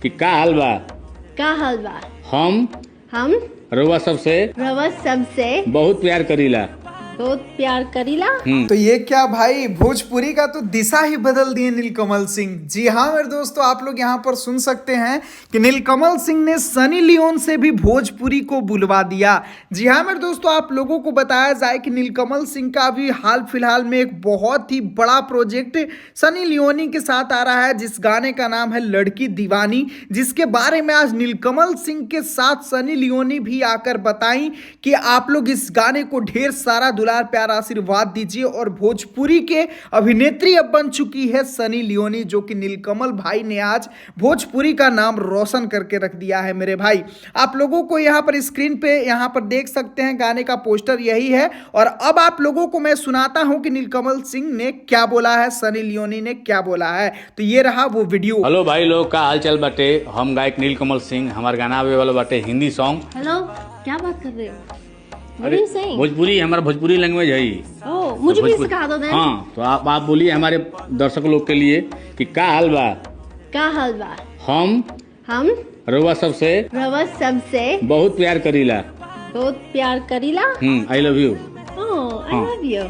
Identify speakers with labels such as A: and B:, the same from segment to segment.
A: कि का हाल बा।
B: का हाल बा।
A: हम रउआ सबसे बहुत प्यार करीला।
B: बहुत प्यार करीला।
C: तो ये क्या भाई, भोजपुरी का तो दिशा ही बदल दिए नीलकमल सिंह। जी हाँ मेरे दोस्तों, आप लोग यहाँ पर सुन सकते हैं कि नीलकमल सिंह ने सनी लियोन से भी भोजपुरी को बुलवा दिया। जी हाँ मेरे दोस्तों, आप लोगों को बताया जाए कि नीलकमल सिंह का अभी हाल फिलहाल में एक बहुत ही बड़ा प्रोजेक्ट सनी लियोनी के साथ आ रहा है, जिस गाने का नाम है लड़की दीवानी, जिसके बारे में आज नीलकमल सिंह के साथ सनी लियोनी भी आकर बताई कि आप लोग इस गाने को ढेर सारा प्यार आशीर्वाद दीजिए। और भोजपुरी के अभिनेत्री अब बन चुकी है सनी लियोनी, जो कि नीलकमल भाई ने आज भोजपुरी का नाम रोशन करके रख दिया है। मेरे भाई, आप लोगों को यहां पर स्क्रीन पे यहां पर देख सकते हैं, गाने का पोस्टर यही है। और अब आप लोगों को मैं सुनाता हूं कि नीलकमल सिंह ने क्या बोला है, सनी लियोनी ने क्या बोला है। तो ये रहा वो वीडियो।
A: हेलो भाई लोग, का हाल चाल बाटे। हम गायक नीलकमल सिंह, हमार गाना आवे वाला बाटे हिंदी सॉन्ग।
B: हेलो, क्या बात कर रहे हो?
A: अरे भोजपुरी, हमारा भोजपुरी लैंग्वेज है।
B: ओह, मुझे भी सिखा दो देन।
A: हाँ, तो आप बोलिए हमारे दर्शक लोग के लिए कि का हाल बा।
B: का हाल बा।
A: हम रउआ सबसे बहुत प्यार करीला।
B: बहुत प्यार करीला।
A: I love you.
B: ओह, आई लव यू।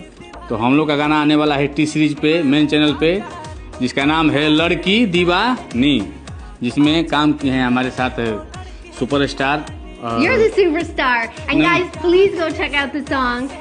A: तो हम लोग का गाना आने वाला है टी सीरीज पे, मेन चैनल पे, जिसका नाम है लड़की दीवानी, जिसमें काम किए हैं हमारे साथ superstar.
B: You're the superstar. And guys, please go check out the song.